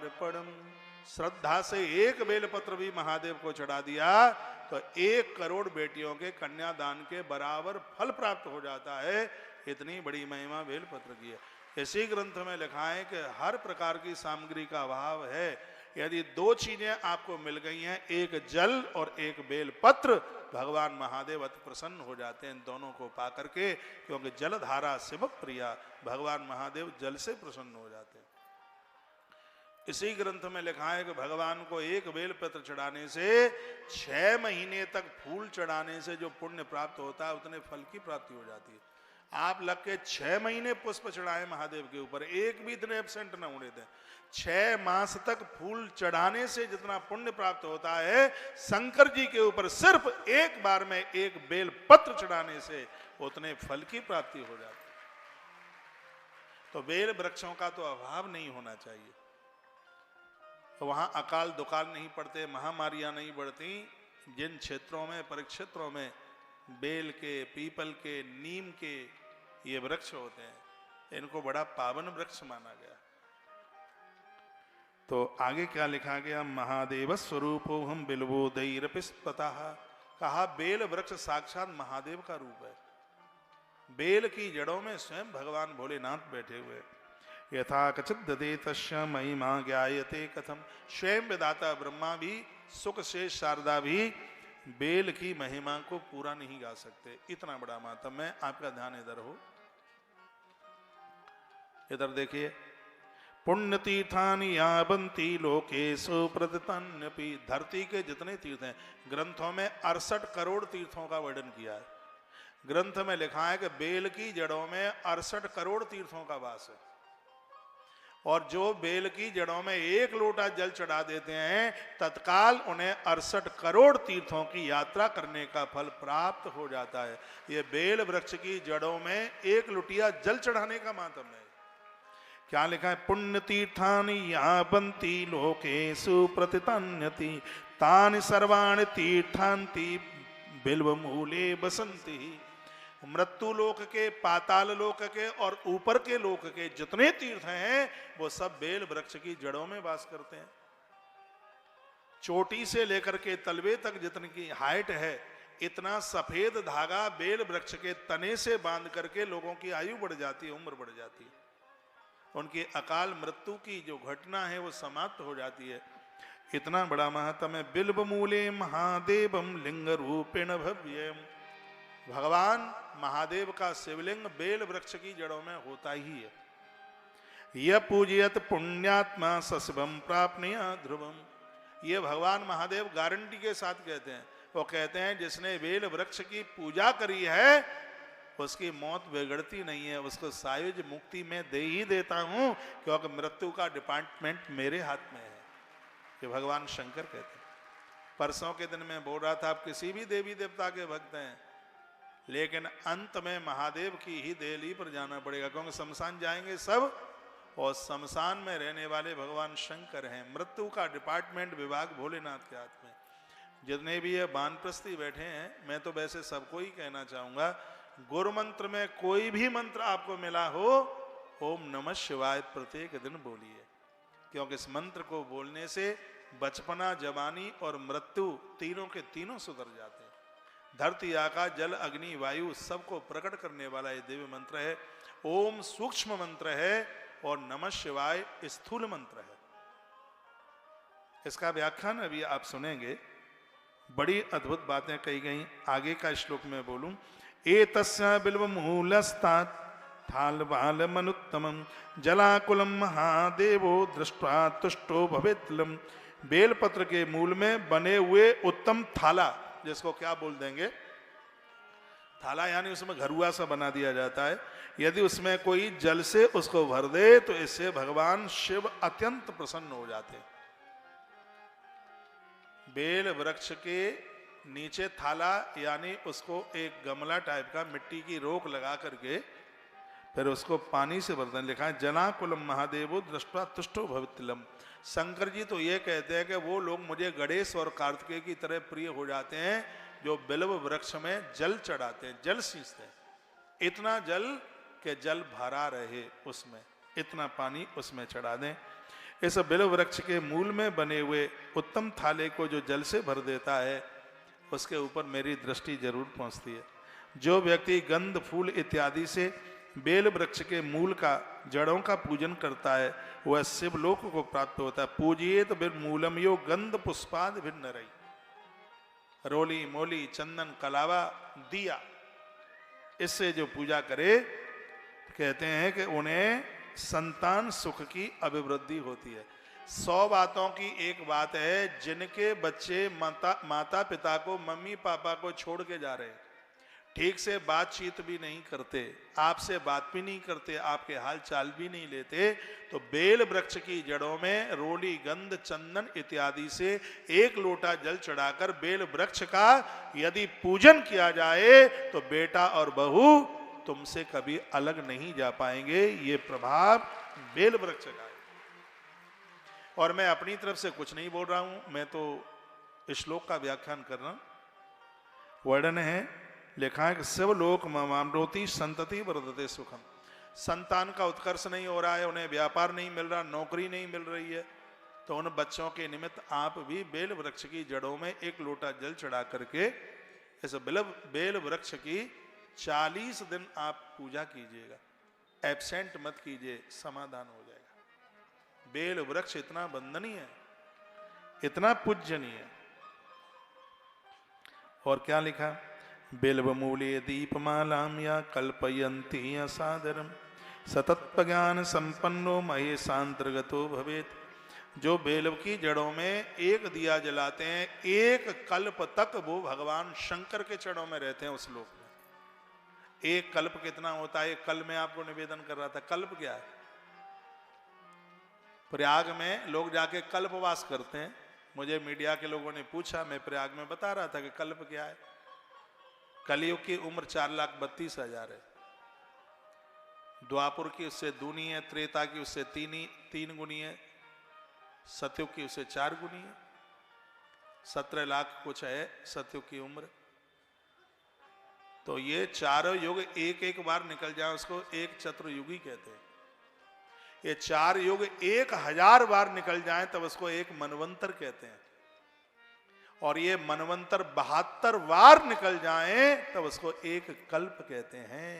अर्पणम, श्रद्धा से एक बेलपत्र भी महादेव को चढ़ा दिया तो 1 करोड़ बेटियों के कन्यादान के बराबर फल प्राप्त हो जाता है। इतनी बड़ी महिमा बेलपत्र की है। इसी ग्रंथ में लिखा है कि हर प्रकार की सामग्री का अभाव है। यदि 2 चीजें आपको मिल गई हैं, एक जल और एक बेलपत्र, भगवान महादेव अति प्रसन्न हो जाते हैं इन दोनों को पा करके, क्योंकि जलधारा शिव प्रिया, भगवान महादेव जल से प्रसन्न हो जाते हैं। इसी ग्रंथ में लिखा है कि भगवान को एक बेलपत्र चढ़ाने से 6 महीने तक फूल चढ़ाने से जो पुण्य प्राप्त होता है उतने फल की प्राप्ति हो जाती है। आप लग के 6 महीने पुष्प चढ़ाए महादेव के ऊपर, एक भी दिन एब्सेंट न होने दें। 6 मास तक फूल चढ़ाने से जितना पुण्य प्राप्त होता है, शंकर जी के ऊपर सिर्फ एक बार में एक बेलपत्र चढ़ाने से उतने फल की प्राप्ति हो जाती है। तो बेल वृक्षों का तो अभाव नहीं होना चाहिए। तो वहां अकाल दुकाल नहीं पड़ते, महामारियां नहीं बढ़ती। जिन क्षेत्रों में, परिक्षेत्रों में बेल के, पीपल के, नीम के ये वृक्ष होते हैं, इनको बड़ा पावन वृक्ष माना गया। तो आगे क्या लिखा गया, महादेव स्वरूपो हम बिल्वोदैरपिस्पतः, कहा बेल वृक्ष साक्षात महादेव का रूप है। बेल की जड़ों में स्वयं भगवान भोलेनाथ बैठे हुए। यथा कचित ददे तस्य महिमा ज्ञायते कथम, स्वयं विदाता ब्रह्मा भी, सुख से शारदा भी बेल की महिमा को पूरा नहीं गा सकते। इतना बड़ा मातम है। आपका ध्यान इधर हो, इधर देखिए। पुण्य तीर्थानि यावन्ति लोकेषु प्रदतन्यपि, धरती के जितने तीर्थ हैं, ग्रंथों में 68 करोड़ तीर्थों का वर्णन किया है। ग्रंथ में लिखा है कि बेल की जड़ों में 68 करोड़ तीर्थों का वास है। और जो बेल की जड़ों में 1 लोटा जल चढ़ा देते हैं, तत्काल उन्हें 68 करोड़ तीर्थों की यात्रा करने का फल प्राप्त हो जाता है। ये बेल वृक्ष की जड़ों में 1 लुटिया जल चढ़ाने का मातम है। क्या लिखा है, पुण्य तीर्थानि यावन्ति लोकेषु प्रतितन्यति, तानि सर्वाणि तीर्थान्ति बिल्वमूले बसन्ति। मृत्यु लोक के, पाताल लोक के और ऊपर के लोक के जितने तीर्थ हैं, वो सब बेल वृक्ष की जड़ों में वास करते हैं। चोटी से लेकर के तलवे तक जितनी की हाइट है, इतना सफेद धागा बेल वृक्ष के तने से बांध करके लोगों की आयु बढ़ जाती है, उम्र बढ़ जाती है। उनकी अकाल मृत्यु की जो घटना है वो समाप्त हो जाती है। इतना बड़ा महत्व है। बिल्वमूले महादेवम लिंग रूपेण भव्यम, भगवान महादेव का शिवलिंग बेल वृक्ष की जड़ों में होता ही है। यह पूजयत पुण्यात्मा सशिवम प्राप्नुयात् ध्रुवम, ये भगवान महादेव गारंटी के साथ कहते हैं। वो कहते हैं जिसने बेल वृक्ष की पूजा करी है उसकी मौत बिगड़ती नहीं है, उसको सायुज मुक्ति में दे ही देता हूं, क्योंकि मृत्यु का डिपार्टमेंट मेरे हाथ में है। ये भगवान शंकर कहते हैं। परसों के दिन में बोल रहा था, आप किसी भी देवी देवता के भक्त हैं, लेकिन अंत में महादेव की ही देहली पर जाना पड़ेगा, क्योंकि शमशान जाएंगे सब, और शमशान में रहने वाले भगवान शंकर हैं। मृत्यु का डिपार्टमेंट विभाग भोलेनाथ के हाथ में। जितने भी ये वानप्रस्थी बैठे हैं, मैं तो वैसे सबको ही कहना चाहूंगा, गुरु मंत्र में कोई भी मंत्र आपको मिला हो, ओम नमः शिवाय प्रत्येक दिन बोलिए, क्योंकि इस मंत्र को बोलने से बचपना, जवानी और मृत्यु तीनों के तीनों सुधर जाते हैं। धरती, आकाश, जल, अग्नि, वायु सबको प्रकट करने वाला ये दिव्य मंत्र है। ओम सूक्ष्म मंत्र है और नमः शिवाय स्थूल मंत्र है। इसका व्याख्यान अभी आप सुनेंगे, बड़ी अद्भुत बातें कही गई। आगे का श्लोक में बोलूं, एतस्य बिल्वमूलस्तात् थालबालमनुत्तमं जलाकुलम महादेवो दृष्ट्वा तुष्टो भवेत्लम, बेलपत्र के मूल में बने हुए उत्तम थाला, जिसको क्या बोल देंगे, थाला यानी उसमें घरुआ सा बना दिया जाता है। यदि उसमें कोई जल से उसको भर दे तो इससे भगवान शिव अत्यंत प्रसन्न हो जाते हैं। बेल वृक्ष के नीचे थाला यानी उसको एक गमला टाइप का मिट्टी की रोक लगा करके फिर उसको पानी से भर दें। लिखा है जलाकुलम महादेवो दृष्ट्वा तुष्टो भवेत्लम। शंकर जी तो ये कहते हैं कि वो लोग मुझे गणेश और कार्तिकेय की तरह प्रिय हो जाते हैं जो बिल्व वृक्ष में जल चढ़ाते हैं, जल सींचते हैं। इतना जल कि जल भरा रहे उसमें, इतना पानी उसमें चढ़ा दें। इस बिल्व वृक्ष के मूल में बने हुए उत्तम थाले को जो जल से भर देता है, उसके ऊपर मेरी दृष्टि जरूर पहुंचती है। जो व्यक्ति गंध फूल इत्यादि से बेल वृक्ष के मूल का, जड़ों का पूजन करता है, वह शिवलोक को प्राप्त होता है। पूजिएत बिर मूलम यो गंध पुष्पाद भिन्न रही। रोली मोली चंदन कलावा दिया, इससे जो पूजा करे, कहते हैं कि उन्हें संतान सुख की अभिवृद्धि होती है। 100 बातों की एक बात है, जिनके बच्चे माता पिता को, मम्मी पापा को छोड़ के जा रहे हैं, ठीक से बातचीत भी नहीं करते, आपसे बात भी नहीं करते, आपके हाल चाल भी नहीं लेते, तो बेल वृक्ष की जड़ों में रोली गंध चंदन इत्यादि से 1 लोटा जल चढ़ाकर बेल वृक्ष का यदि पूजन किया जाए तो बेटा और बहू तुमसे कभी अलग नहीं जा पाएंगे। ये प्रभाव बेल वृक्ष का है। और मैं अपनी तरफ से कुछ नहीं बोल रहा हूं, मैं तो श्लोक का व्याख्यान कर रहा हूं। वर्णन है, लिखा है कि शिवलोक मामरोति संतति वर्धते सुखम। संतान का उत्कर्ष नहीं हो रहा है, उन्हें व्यापार नहीं मिल रहा, नौकरी नहीं मिल रही है, तो उन बच्चों के निमित्त आप भी बेल वृक्ष की जड़ों में 1 लोटा जल चढ़ा करके इस बेल वृक्ष की 40 दिन आप पूजा कीजिएगा, एब्सेंट मत कीजिए, समाधान हो जाएगा। बेल वृक्ष इतना वंदनीय है, इतना पूजनीय है। और क्या लिखा, बिल्वमूले दीपमालाम या कल्पयन्ति असादरम सतत्व ज्ञान संपन्नो महेशांतर्गतो भवेत। जो बेल की जड़ों में 1 दिया जलाते हैं, 1 कल्प तक वो भगवान शंकर के चरणों में रहते हैं उस लोक में। 1 कल्प कितना होता है? कल मैं आपको निवेदन कर रहा था, कल्प क्या है? प्रयाग में लोग जाके कल्पवास करते हैं। मुझे मीडिया के लोगों ने पूछा, मैं प्रयाग में बता रहा था कि कल्प क्या है। कलयुग की उम्र 4,32,000 है, द्वापुर की उससे दूनी है, त्रेता की उससे 3 गुनी है, सतयुग की उससे 4 गुनी है, 17 लाख कुछ है सतयुग की उम्र। तो ये 4 युग एक बार निकल जाए उसको एक चतुर्युगी कहते हैं। ये 4 युग 1000 बार निकल जाए तब उसको एक मनवंतर कहते हैं। और ये मनवंतर 72 बार निकल जाए तब उसको एक कल्प कहते हैं।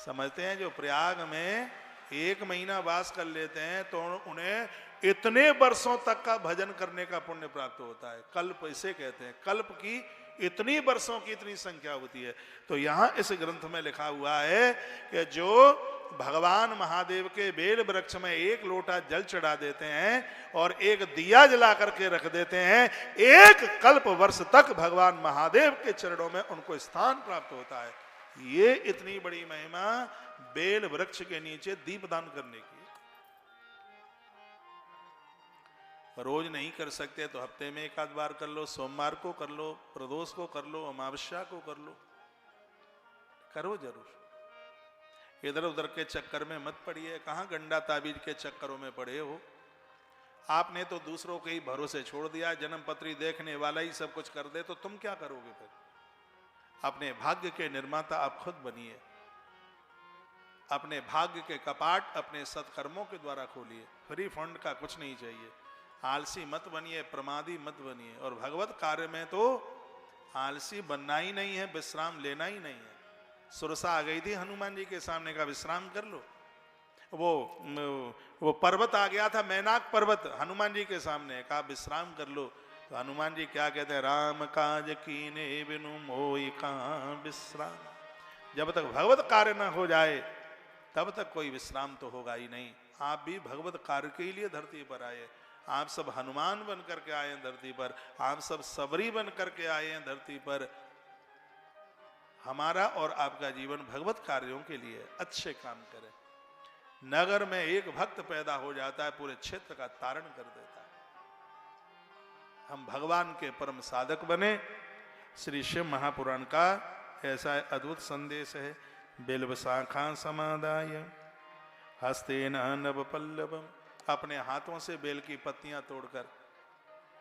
समझते हैं, जो प्रयाग में 1 महीना वास कर लेते हैं तो उन्हें इतने वर्षों तक का भजन करने का पुण्य प्राप्त होता है। कल्प इसे कहते हैं, कल्प की इतनी वर्षों की इतनी संख्या होती है। तो यहां इस ग्रंथ में लिखा हुआ है कि जो भगवान महादेव के बेल वृक्ष में 1 लोटा जल चढ़ा देते हैं और 1 दिया जला करके रख देते हैं, 1 कल्प वर्ष तक भगवान महादेव के चरणों में उनको स्थान प्राप्त होता है। ये इतनी बड़ी महिमा बेल वृक्ष के नीचे दीपदान करने की। रोज नहीं कर सकते तो हफ्ते में 1 आध बार कर लो, सोमवार को कर लो, प्रदोष को कर लो, अमावस्या को कर लो, करो जरूर। इधर उधर के चक्कर में मत पड़िए। कहां गंडा ताबीज के चक्करों में पड़े हो? आपने तो दूसरों के ही भरोसे छोड़ दिया। जन्म पत्री देखने वाला ही सब कुछ कर दे तो तुम क्या करोगे फिर? अपने भाग्य के निर्माता आप खुद बनिए। अपने भाग्य के कपाट अपने सत्कर्मों के द्वारा खोलिए। फ्री फंड का कुछ नहीं चाहिए। आलसी मत बनिए, प्रमादी मत बनिए। और भगवत कार्य में तो आलसी बनना ही नहीं है, विश्राम लेना ही नहीं है। सुरसा आ गई थी हनुमान जी के सामने, का विश्राम कर लो। वो पर्वत आ गया था, मैनाक पर्वत, हनुमान जी के सामने, कहा विश्राम कर लो। तो हनुमान जी क्या कहते हैं, राम काज कीने बिनु मोई कहां विश्राम। जब तक भगवत कार्य न हो जाए तब तक कोई विश्राम तो होगा ही नहीं। आप भी भगवत कार्य के लिए धरती पर आए। आप सब हनुमान बन करके आए हैं धरती पर, आप सब सबरी बन करके आए हैं धरती पर। हमारा और आपका जीवन भगवत कार्यों के लिए अच्छे काम करें। नगर में एक भक्त पैदा हो जाता है, पूरे क्षेत्र का तारण कर देता है। हम भगवान के परम साधक बने। श्री शिव महापुराण का ऐसा अद्भुत संदेश है। बिल्व शाखा समादाय हस्तेन नव पल्लवम। अपने हाथों से बेल की पत्तियां तोड़कर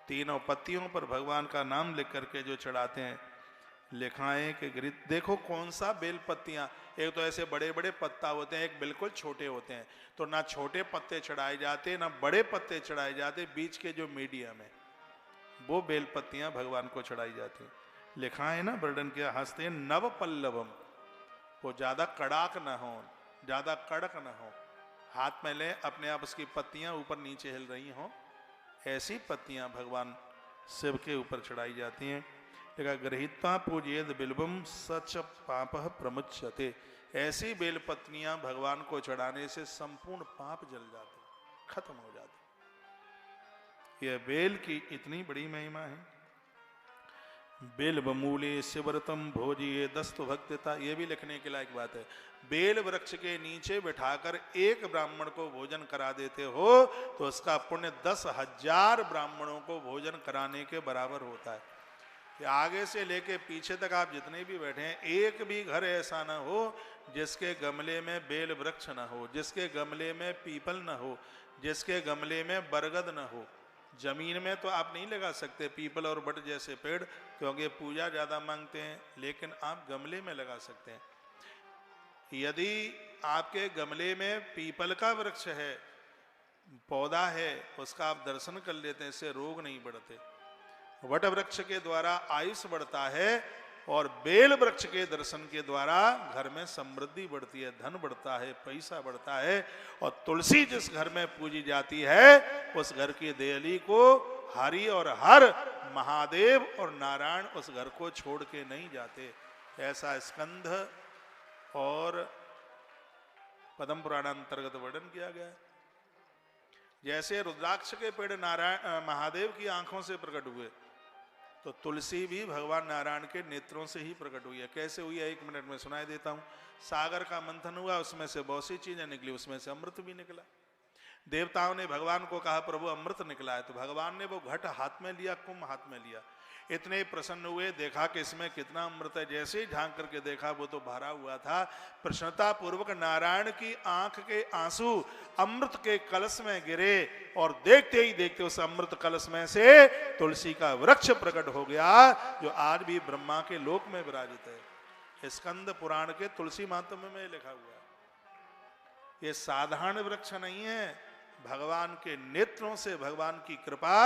3 पत्तियों पर भगवान का नाम लिख करके जो चढ़ाते हैं, लिखाएं कि गिरी, देखो कौन सा बेल पत्तियां, एक तो ऐसे बड़े बड़े पत्ता होते हैं, एक बिल्कुल छोटे होते हैं, तो ना छोटे पत्ते चढ़ाए जाते ना बड़े पत्ते चढ़ाए जाते, बीच के जो मीडियम है वो बेल पत्तियां भगवान को चढ़ाई जाती हैं। लिखा है ना वर्णन किया, हंसते हैं नव पल्लवम, वो ज्यादा कड़ाक ना हो, ज्यादा कड़क ना हो, हाथ में ले अपने आप उसकी पत्तियां ऊपर नीचे हिल रही हो, ऐसी पत्तियां भगवान शिव के ऊपर चढ़ाई जाती हैं। देखा गृहीता पूजेद बिल्बम सच पाप प्रमुच्यते, ऐसी बेल पत्नियां भगवान को चढ़ाने से संपूर्ण पाप जल जाते, खत्म हो जाते। यह बेल की इतनी बड़ी महिमा है। बेल बमूले शिवरतम भोजिए दस्तु भक्तिता, ये भी लिखने के लायक बात है। बेल वृक्ष के नीचे बिठाकर एक ब्राह्मण को भोजन करा देते हो तो उसका पुण्य 10,000 ब्राह्मणों को भोजन कराने के बराबर होता है। आगे से लेके पीछे तक आप जितने भी बैठे हैं, एक भी घर ऐसा ना हो जिसके गमले में बेल वृक्ष ना हो, जिसके गमले में पीपल ना हो, जिसके गमले में बरगद ना हो। जमीन में तो आप नहीं लगा सकते पीपल और बट जैसे पेड़, क्योंकि पूजा ज्यादा मांगते हैं, लेकिन आप गमले में लगा सकते हैं। यदि आपके गमले में पीपल का वृक्ष है, पौधा है, उसका आप दर्शन कर लेते हैं, इससे रोग नहीं बढ़ते। वट वृक्ष के द्वारा आयुष बढ़ता है और बेल वृक्ष के दर्शन के द्वारा घर में समृद्धि बढ़ती है, धन बढ़ता है, पैसा बढ़ता है। और तुलसी जिस घर में पूजी जाती है उस घर की देहली को हरि और हर महादेव और नारायण उस घर को छोड़ के नहीं जाते। ऐसा स्कंध और पद्म पुराण अंतर्गत वर्णन किया गया है। जैसे रुद्राक्ष के पेड़ नारायण महादेव की आंखों से प्रकट हुए, तो तुलसी भी भगवान नारायण के नेत्रों से ही प्रकट हुई है। कैसे हुई है 1 मिनट में सुनाई देता हूं। सागर का मंथन हुआ, उसमें से बहुत सी चीजें निकली, उसमें से अमृत भी निकला। देवताओं ने भगवान को कहा प्रभु अमृत निकला है, तो भगवान ने वो घट हाथ में लिया, कुंभ हाथ में लिया। इतने प्रसन्न हुए, देखा कि इसमें कितना अमृत है। जैसे ही झांक करके देखा वो तो भरा हुआ था। प्रसन्नता पूर्वक नारायण की आंख के आंसू अमृत के कलश में गिरे और देखते ही देखते उस अमृत कलश में से तुलसी का वृक्ष प्रकट हो गया, जो आज भी ब्रह्मा के लोक में विराजित है। स्कंद पुराण के तुलसी महात्म्य में लिखा हुआ है। ये साधारण वृक्ष नहीं है, भगवान के नेत्रों से भगवान की कृपा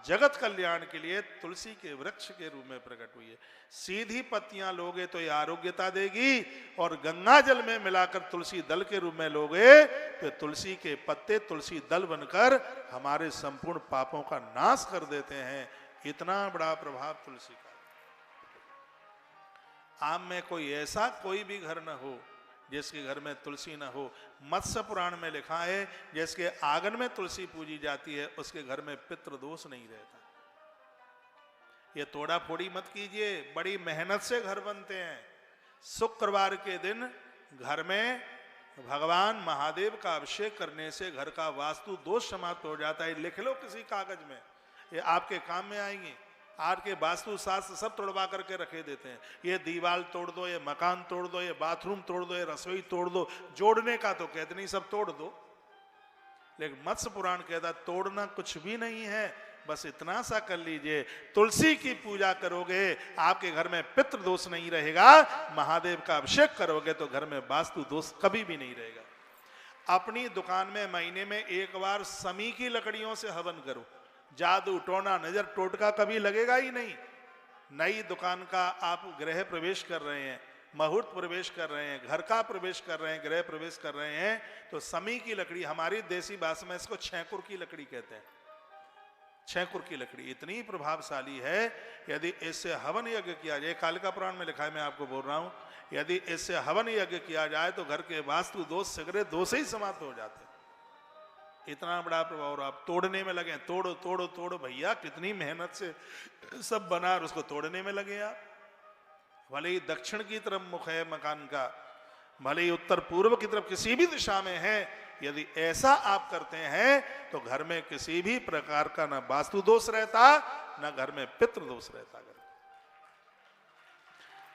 जगत कल्याण के लिए तुलसी के वृक्ष के रूप में प्रकट हुई है। सीधी पत्तियां लोगे तो ये आरोग्यता देगी, और गंगा जल में मिलाकर तुलसी दल के रूप में लोगे तो तुलसी के पत्ते तुलसी दल बनकर हमारे संपूर्ण पापों का नाश कर देते हैं। इतना बड़ा प्रभाव तुलसी का। आम में कोई ऐसा कोई भी घर न हो जिसके घर में तुलसी न हो। मत्स्य पुराण में लिखा है जिसके आंगन में तुलसी पूजी जाती है उसके घर में पितृदोष नहीं रहता। ये तोड़ा फोड़ी मत कीजिए, बड़ी मेहनत से घर बनते हैं। शुक्रवार के दिन घर में भगवान महादेव का अभिषेक करने से घर का वास्तु दोष समाप्त हो जाता है। लिख लो किसी कागज में, ये आपके काम में आएंगे। आज के वास्तु शास्त्र सब तोड़वा करके रखे देते हैं। ये दीवार तोड़ दो, ये मकान तोड़ दो, ये बाथरूम तोड़ दो, ये रसोई तोड़ दो। जोड़ने का तो कहते नहीं, सब तोड़ दो। लेकिन मत्स्य पुराण कहता तोड़ना कुछ भी नहीं है, बस इतना सा कर लीजिए, तुलसी की पूजा करोगे आपके घर में पितृ दोष नहीं रहेगा। महादेव का अभिषेक करोगे तो घर में वास्तु दोष कभी भी नहीं रहेगा। अपनी दुकान में महीने में एक बार समी की लकड़ियों से हवन करो। जादू टोना नजर टोटका कभी लगेगा ही नहीं। नई दुकान का आप गृह प्रवेश कर रहे हैं, मुहूर्त प्रवेश कर रहे हैं, घर का प्रवेश कर रहे हैं, गृह प्रवेश कर रहे हैं, तो समी की लकड़ी, हमारी देसी भाषा में इसको छेकुर की लकड़ी कहते हैं। छेकुर की लकड़ी इतनी प्रभावशाली है, यदि इससे हवन यज्ञ किया जाए, कालिका पुराण में लिखा है, मैं आपको बोल रहा हूं, यदि इससे हवन यज्ञ किया जाए तो घर के वास्तु दोष सगरे दोष ही समाप्त हो जाते। इतना बड़ा प्रभाव। और आप तोड़ने में लगे, तोड़ो तोड़ो तोड़ो, भैया कितनी मेहनत से सब बना और उसको तोड़ने में लगे आप। भले ही दक्षिण की तरफ मुख है मकान का, भले ही उत्तर पूर्व की तरफ, किसी भी दिशा में है, यदि ऐसा आप करते हैं तो घर में किसी भी प्रकार का ना वास्तु दोष रहता, ना घर में पितृ दोष रहता।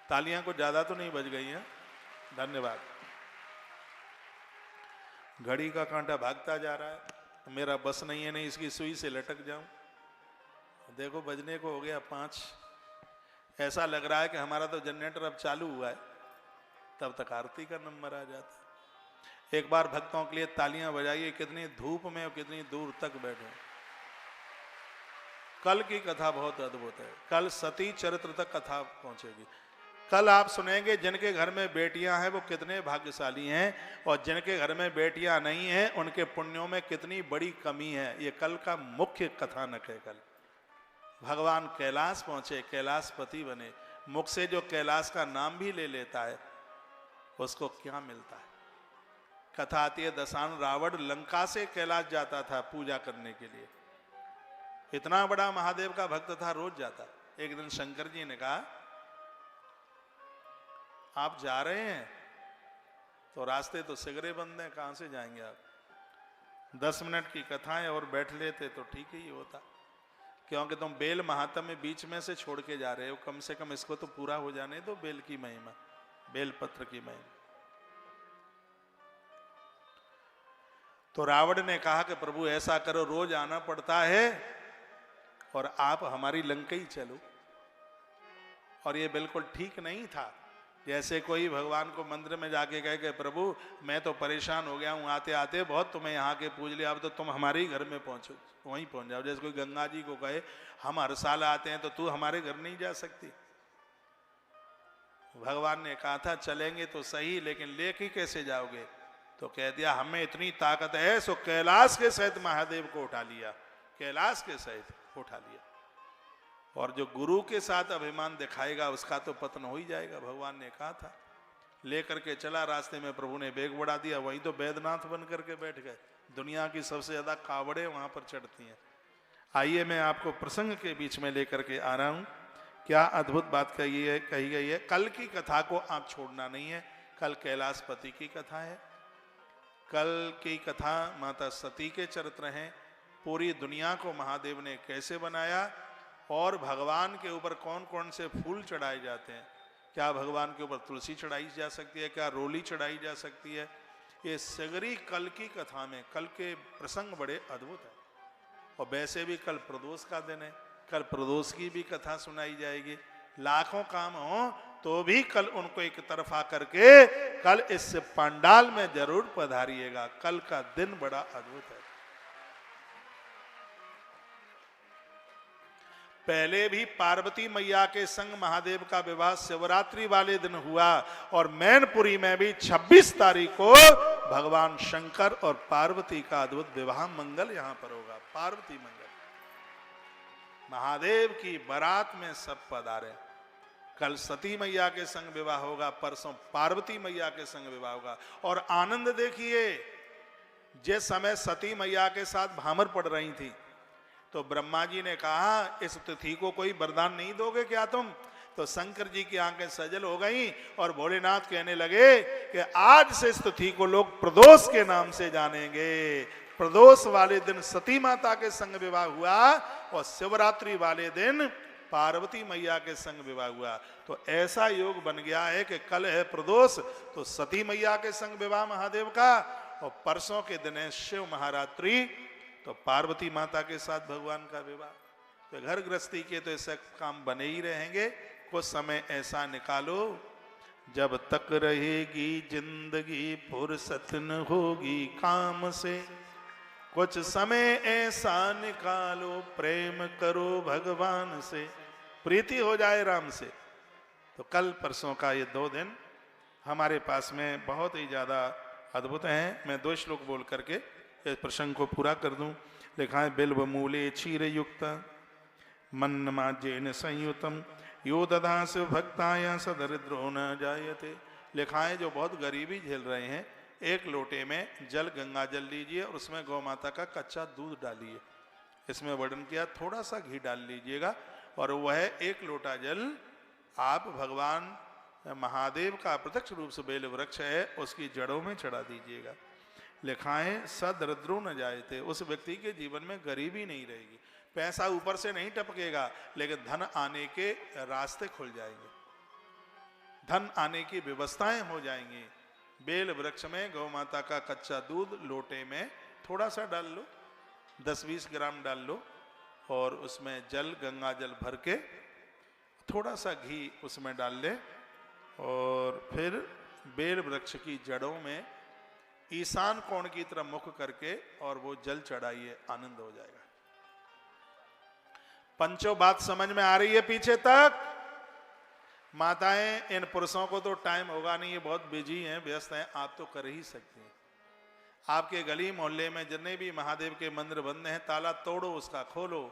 तालियां को ज्यादा तो नहीं बज गई हैं, धन्यवाद। घड़ी का कांटा भागता जा रहा है, मेरा बस नहीं है, नहीं इसकी सुई से लटक जाऊं। देखो बजने को हो गया 5। ऐसा लग रहा है कि हमारा तो जनरेटर अब चालू हुआ है, तब तक आरती का नंबर आ जाता है। एक बार भक्तों के लिए तालियां बजाइए, कितनी धूप में और कितनी दूर तक बैठे। कल की कथा बहुत अद्भुत है, कल सती चरित्र तक कथा पहुंचेगी। कल आप सुनेंगे जिनके घर में बेटियां हैं वो कितने भाग्यशाली हैं, और जिनके घर में बेटियां नहीं हैं उनके पुण्यों में कितनी बड़ी कमी है। ये कल का मुख्य कथानक है। कल भगवान कैलाश पहुंचे, कैलाशपति बने। मुख से जो कैलाश का नाम भी ले लेता है उसको क्या मिलता है। कथा आती है, दशान रावण लंका से कैलाश जाता था पूजा करने के लिए। इतना बड़ा महादेव का भक्त था, रोज जाता। एक दिन शंकर जी ने कहा, आप जा रहे हैं तो रास्ते तो सिगरे बंद हैं, कहां से जाएंगे आप? 10 मिनट की कथाएं और बैठ लेते तो ठीक ही होता, क्योंकि तुम बेल महात्म्य बीच में से छोड़ के जा रहे हो। कम से कम इसको तो पूरा हो जाने दो, बेल की महिमा, बेल पत्र की महिमा। तो रावण ने कहा कि प्रभु ऐसा करो, रोज आना पड़ता है और आप हमारी लंका ही चलो। और ये बिल्कुल ठीक नहीं था। जैसे कोई भगवान को मंदिर में जाके कहे कि प्रभु मैं तो परेशान हो गया हूँ आते आते, बहुत तुम्हें यहाँ के पूज लिया, अब तो तुम हमारे ही घर में पहुंचो, वहीं पहुंच जाओ। जैसे कोई गंगा जी को कहे हम हर साल आते हैं तो तू हमारे घर नहीं जा सकती। भगवान ने कहा था चलेंगे तो सही, लेकिन लेके कैसे जाओगे? तो कह दिया हमें इतनी ताकत है सो कैलाश के सहित महादेव को उठा लिया, कैलाश के सहित उठा लिया। और जो गुरु के साथ अभिमान दिखाएगा उसका तो पतन हो ही जाएगा, भगवान ने कहा था। लेकर के चला, रास्ते में प्रभु ने बेग बढ़ा दिया, वहीं तो बैद्यनाथ बन करके बैठ गए। दुनिया की सबसे ज्यादा कावड़े वहां पर चढ़ती हैं। आइए मैं आपको प्रसंग के बीच में लेकर के आ रहा हूं। क्या अद्भुत बात कही गई है। कल की कथा को आप छोड़ना नहीं है। कल कैलाशपति की कथा है, कल की कथा माता सती के चरित्र हैं। पूरी दुनिया को महादेव ने कैसे बनाया और भगवान के ऊपर कौन कौन से फूल चढ़ाए जाते हैं। क्या भगवान के ऊपर तुलसी चढ़ाई जा सकती है, क्या रोली चढ़ाई जा सकती है। ये सगरी कल की कथा में, कल के प्रसंग बड़े अद्भुत है। और वैसे भी कल प्रदोष का दिन है, कल प्रदोष की भी कथा सुनाई जाएगी। लाखों काम हो तो भी कल उनको एक तरफ आकर के कल इस पंडाल में जरूर पधारिएगा। कल का दिन बड़ा अद्भुत है। पहले भी पार्वती मैया के संग महादेव का विवाह शिवरात्रि वाले दिन हुआ, और मैनपुरी में भी 26 तारीख को भगवान शंकर और पार्वती का अद्भुत विवाह मंगल यहां पर होगा। पार्वती मंगल, महादेव की बारात में सब पधारे। कल सती मैया के संग विवाह होगा, परसों पार्वती मैया के संग विवाह होगा। और आनंद देखिए, जिस समय सती मैया के साथ भामर पड़ रही थी तो ब्रह्मा जी ने कहा इस तिथि को कोई वरदान नहीं दोगे क्या तुम? तो शंकर जी की आंखें सजल हो गईं और भोलेनाथ कहने लगे कि आज से इस तिथि को लोग प्रदोष के नाम से जानेंगे। प्रदोष वाले दिन सती माता के संग विवाह हुआ और शिवरात्रि वाले दिन पार्वती मैया के संग विवाह हुआ। तो ऐसा योग बन गया है कि कल है प्रदोष तो सती मैया के संग विवाह महादेव का, और परसों के दिन है शिव महारात्रि तो पार्वती माता के साथ भगवान का विवाह। तो घर गृहस्थी के तो ऐसे काम बने ही रहेंगे। कुछ समय ऐसा निकालो जब तक रहेगी जिंदगी फुर्सत न होगी काम से। कुछ समय ऐसा निकालो प्रेम करो भगवान से, प्रीति हो जाए राम से। तो कल परसों का ये 2 दिन हमारे पास में बहुत ही ज्यादा अद्भुत हैं। मैं 2 श्लोक बोल करके इस प्रसंग को पूरा कर दूं। लिखा है बिल्व मूले क्षीर युक्त मन्न माज्येन संयुतम यो ददास भक्ताय सदरिद्रो न जायते। लिखा है जो बहुत गरीबी झेल रहे हैं, 1 लोटे में जल गंगा जल लीजिए और उसमें गौ माता का कच्चा दूध डालिए। इसमें वर्णन किया थोड़ा सा घी डाल लीजिएगा और वह 1 लोटा जल आप भगवान महादेव का प्रत्यक्ष रूप से बेल वृक्ष है उसकी जड़ों में चढ़ा दीजिएगा। लिखा है सदरिद्रो न जायते, उस व्यक्ति के जीवन में गरीबी नहीं रहेगी। पैसा ऊपर से नहीं टपकेगा लेकिन धन आने के रास्ते खुल जाएंगे, धन आने की व्यवस्थाएं हो जाएंगी। बेल वृक्ष में गौ माता का कच्चा दूध लोटे में थोड़ा सा डाल लो, 10-20 ग्राम डाल लो और उसमें जल गंगा जल भर के थोड़ा सा घी उसमें डाल ले और फिर बेल वृक्ष की जड़ों में ईशान कोण की तरफ मुख करके और वो जल चढ़ाइए, आनंद हो जाएगा। पंचों बात समझ में आ रही है पीछे तक? माताएं, इन पुरुषों को तो टाइम होगा नहीं, ये बहुत बिजी हैं, व्यस्त हैं, आप तो कर ही सकती हैं। आपके गली मोहल्ले में जितने भी महादेव के मंदिर बंद हैं, ताला तोड़ो, उसका खोलो,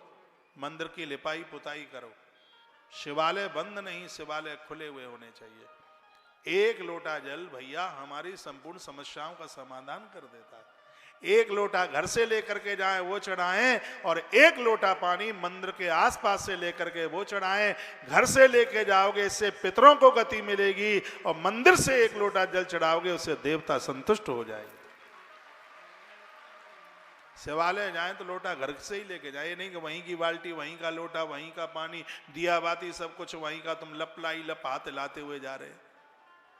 मंदिर की लिपाई पुताई करो। शिवालय बंद नहीं, शिवालय खुले हुए होने चाहिए। एक लोटा जल भैया हमारी संपूर्ण समस्याओं का समाधान कर देता है। एक लोटा घर से लेकर के जाएं वो चढ़ाएं, और एक लोटा पानी मंदिर के आसपास से लेकर के वो चढ़ाएं। घर से लेके जाओगे इससे पितरों को गति मिलेगी, और मंदिर से एक लोटा जल चढ़ाओगे उससे देवता संतुष्ट हो जाएंगे। शिवालय जाएं तो लोटा घर से ही लेके जाए, नहीं कि वहीं की बाल्टी, वहीं का लोटा, वहीं का पानी, दिया बाती सब कुछ वहीं का, तुम लप लाई लप हाथ लाते हुए जा रहे।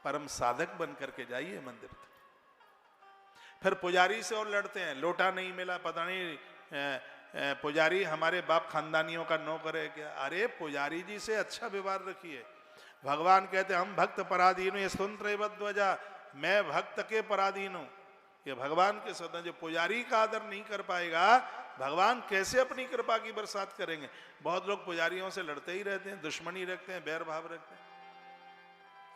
परम साधक बन करके जाइए मंदिर। फिर पुजारी से और लड़ते हैं, लोटा नहीं मिला, पता नहीं पुजारी हमारे बाप खानदानियों का नौकर है क्या? अरे पुजारी जी से अच्छा व्यवहार रखिए। भगवान कहते हम भक्त पराधीन, ये स्वतंत्र, मैं भक्त के पराधीन हूं। ये भगवान के स्वतंत्र, जो पुजारी का आदर नहीं कर पाएगा, भगवान कैसे अपनी कृपा की बरसात करेंगे? बहुत लोग पुजारियों से लड़ते ही रहते हैं, दुश्मनी रखते हैं, बैर भाव रखते हैं।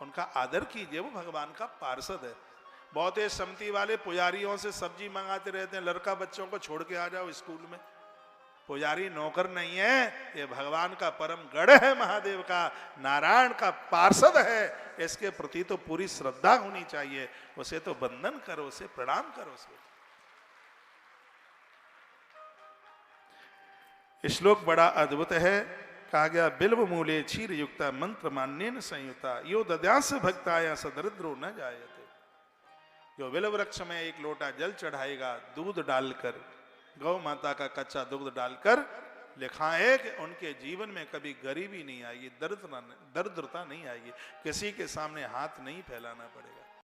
उनका आदर कीजिए, वो भगवान का पार्षद है। बहुत ही सम्मति वाले पुजारियों से सब्जी मंगाते रहते हैं, लड़का बच्चों को छोड़ के आ जाओ स्कूल में। पुजारी नौकर नहीं है, ये भगवान का परम गढ़ है, महादेव का, नारायण का पार्षद है। इसके प्रति तो पूरी श्रद्धा होनी चाहिए। उसे तो वंदन करो, उसे प्रणाम करो। श्लोक बड़ा अद्भुत है। कहा गया बिल्व मूले क्षीर युक्ता मंत्र मान्येन संयुक्ता यो दद्यास भक्ताया सदरिद्रो न जायते। जो बिल्व वृक्ष में एक लोटा जल चढ़ाएगा, दूध डालकर, गौ माता का कच्चा दूध डालकर, लिखा है कि उनके जीवन में कभी गरीबी नहीं आएगी, दरिद्रता नहीं आएगी, किसी के सामने हाथ नहीं फैलाना पड़ेगा।